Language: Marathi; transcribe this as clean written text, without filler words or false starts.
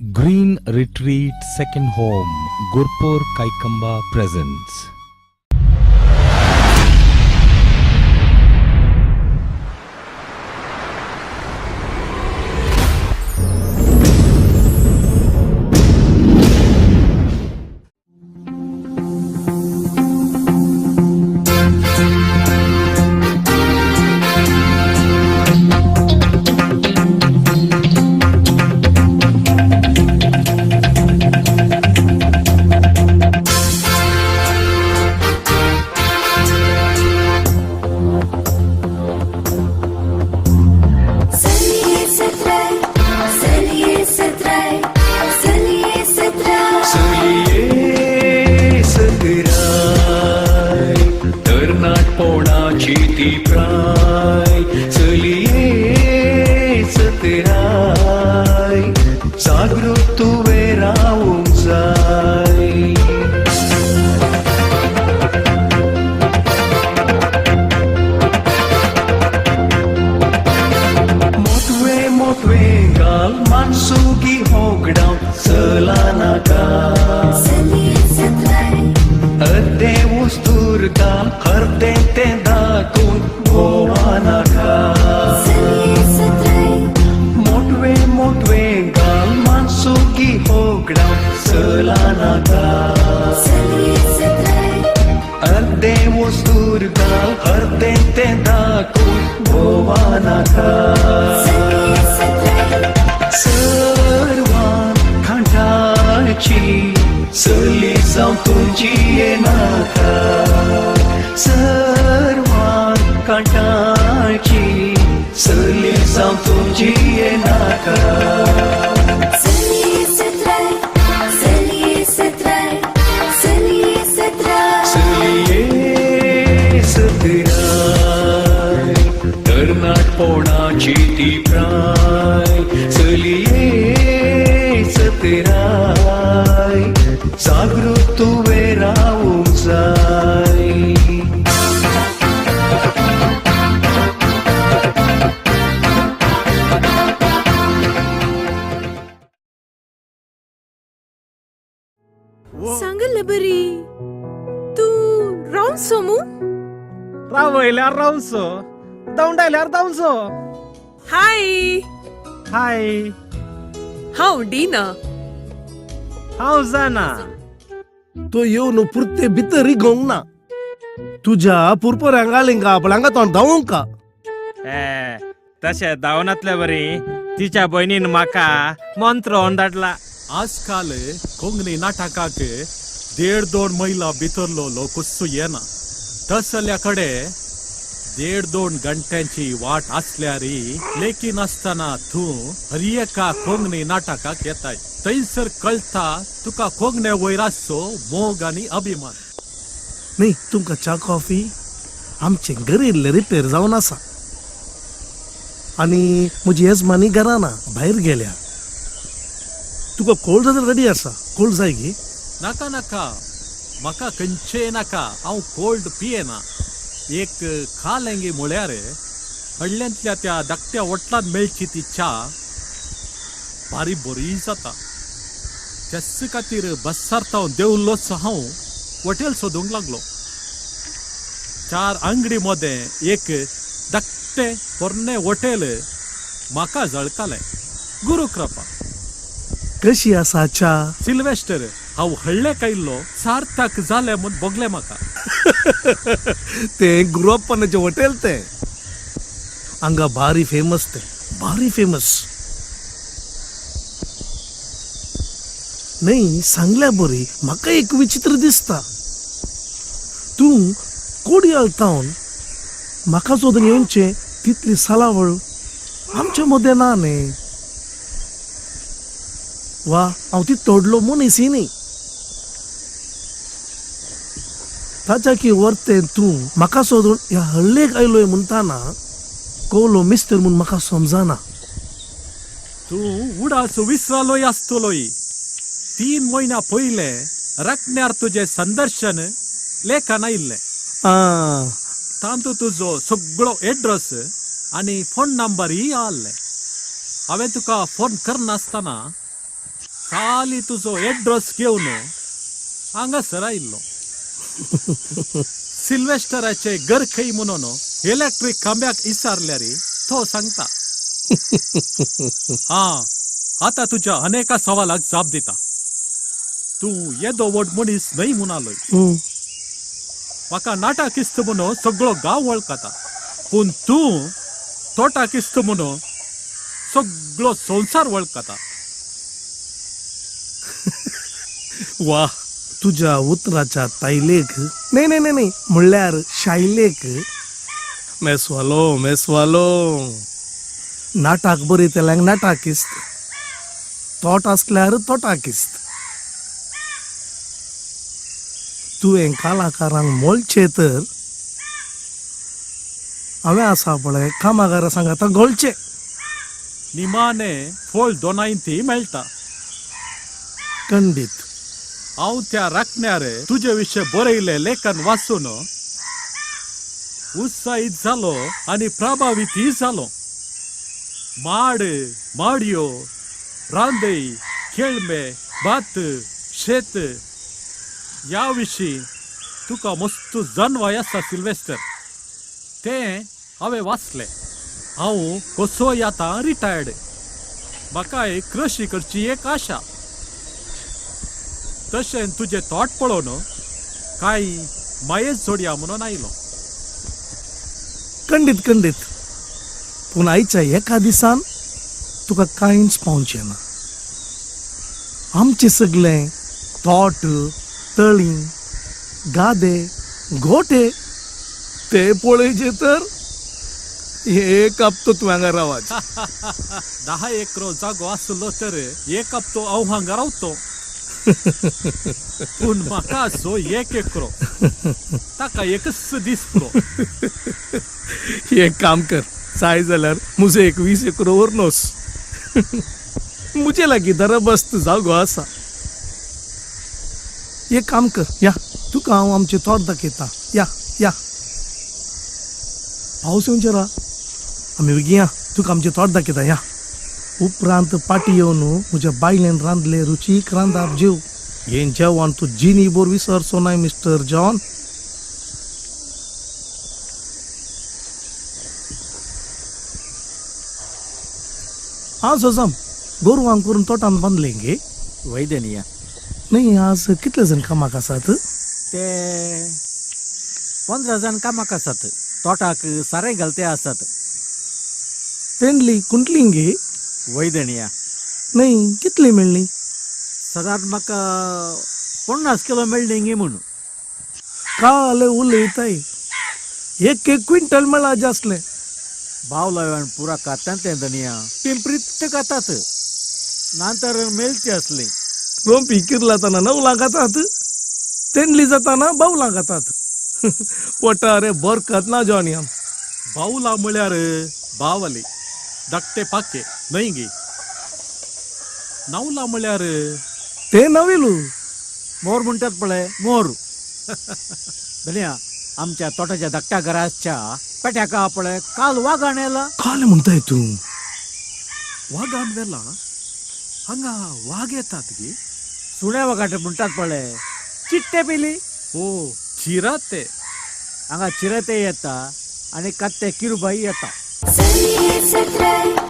Green Retreat Second Home, Gurpur Kaikamba presents. सांगल बरी तू राऊंड सोमू रावयल्यार रावसो दौंडायल्यार दावसो. हाय हाय हांव डिना. हांव जाना. तो येवन पुरते भितर रिगोंक ना. तुझ्या पुरपोऱ्यांक आलिंका आपणांका तोंड धावूंक का? तशें धांवनातले बरी तिच्या बहिणीन म्हाका मंत्र धाडला. आजकाल कोंकणी नाटकाक 1.5-2 मैला भितरलो लोकूच येना. तसल्या कडेन 1.5-2 घंट्यांची वाट असल्यारी लेकीन असताना तूं हर एका कोंकणी नाटकाक येताय. थंयसर कळटा तुका कोंकणे वयराचो मोग आनी अभिमान. न्ही तुमकां च्या कॉफी? आमचे घर इल्लें रिपेर जावन आसा आनी म्हजी येजमानी घरा ना, भायर गेल्या. तुका कोल्ड जाल्यार रेडी आसा. कोल्ड जाय गे? नाका नाका, म्हाका खंयचेय नाका. हांव कोल्ड पियेना. एक खालेंगी म्हळ्यार हडल्यांतल्या त्या धाकट्या वटलांत मेळची ती च्या भारी बरी जाता. त्याच खातीर बसारताव देवल्लोच हांव हॉटेल सोदूंक लागलो. 4 अंगडी मदें एक धाकटें पोरणे हॉटेल म्हाका जळकालें. गुरू कृपा. कशी आसा च्या? सिल्वेस्टर हांव हडले कायल्लो सार्थक जालें म्हूण बगलें म्हाका. ते गुरुअप्पनाचें हॉटेल ते हांगा भारी फेमस. ते भारी फेमस न्ही सांगल्या बरी. म्हाका एक विचित्र दिसता. तूं कोडयाल तावन म्हाका सोदून येवचें तितली सालावळ आमचे मदें ना न्ही. वा हांव ती तोडलो मनीसय न्ही. ताच्या की वर्तें तूं म्हाका सोदून ह्या हळ्ळेक आयलोय म्हणटाना कोलो मिस्टर म्हूण म्हाका समजना. तूं उडाचो विसरालोय आसतलोय. 3 म्हयन्या पयले रकण्यार तुजें संदर्शन लेखान आयिल्लें. तातूंत तुजो सगळो एड्रेस आनी फोन नंबरय आसले. हांवें तुका फोन करनासतना खाली तुझो एड्रेस घेवन हांगासर आयिल्लो. सिल्वेस्टराचे घर खंय म्हणून इलेक्ट्रीक खांब्याक इसारल्यार तो सांगता. हा, आता तुझ्या अनेका सवालाक जाप दिता. तू येदो व्हड मनीस न्हय म्हणालोय. म्हाका नाटाकिस्त म्हणून सगळो गांव वळखता, पूण तू तोटाकिस्त म्हणून सगळो संसार वळखता. वा, तुझ्या उतराच्या ताईलेक नाही नाही नाही नाही म्हणल्यार शायलेक मेसवालो नाटाक बरयतल्यांक नाटाकिस्त, तोट आसल्यार तोटाकिस्त. तुवें कलाकारांक मोलचे तर हांवें आसा पळय कामागारा सांगाता गोळचे. निमाणे फळ दोनायंती मेळटा. खंडीत. हांव त्या राखण्यार तुजे विशीं बरयलें लेखन वाचून उत्साहीत जालो आनी प्रभावितय जालो. माड, माडयो, रांदय, खेळमे, भात, शेत ह्या विशीं तुका मस्त जानवाय आसा सिल्वेस्टर. तें हांवें वाचलें. हांव कसोय आतां रिटायर्ड. म्हाकाय कृशी करची एक आशा. तशें तुजें तोट पळोवन कांय मायेच जोडया म्हणून आयलो. खंडीत पूण आयच्या एका दिसान तुका कांयच पावचें ना. आमचें सगळें तोट, तळी, गादे, गोठे ते पळयचे तर एक हप्तो तुवें रावाच. 10 एकर जागो आसलो तर एक हप्तो हांव हांगा रावतो. पूण म्हाका असो 1 एकरो, ताका एकच दीस पुरो. एक काम कर, जाय जाल्यार मुझे 21 एकर व्हरनोस. मुझे लागीं दरबस्त जागो आसा. एक काम कर, या तुका हांव आमचे तोट दाखयता. या या पावस येवचे राव, आमी बेगीन या, तुका आमचे तोट दाखयता. या उपरांत पाटी येवन म्हज्या बायलेन रांदले रुचीक रांदप जेव. हें जेवण तूं जिनी बोर विसरचो नाय मिस्टर जॉन. हाँ सोसाम, गोरवांक करून तोटान बांदले गे. वैदनिया नाही, आज कितले जण कामाक आसात? ते 15 जण कामाक आसात. तोटाक सारे घालते आसात. तेंडली कुंटली गे. वैदनिया नाही, कितली मेळ्ळी? सदांच म्हाका 50 किलो मेळ्ळी गे म्हणून. काल उलयताय 1 क्विंटल मेळा जासले. बावलो पुरा कातात ते दनिया पिंपरीत कातात. नंतर मेलची असली रोंपी किरला जाताना 9 लाख जातात, तेंडली जाताना 12 लाख जातात. पोटारे बरकत ना जॉन. या बावला म्हळ्यार बावली, धाकटे पाके न्हय गे. नावला म्हळ्यार ते नविलू मोर म्हणतात पळय मोर. दनिया आमच्या तोटाच्या धाकट्या घराच्या पेट्याका पळय काल वाघाण येला. काल म्हणताय तू? वाघान वेला हांगा वाघ येतात गे. सुण्या वाघाटे म्हणतात पळय चिट्टे पिली. ओ चिराते. हांगा चिरते येता आणि कत्ते किरुबाई येता. संगीत सत्र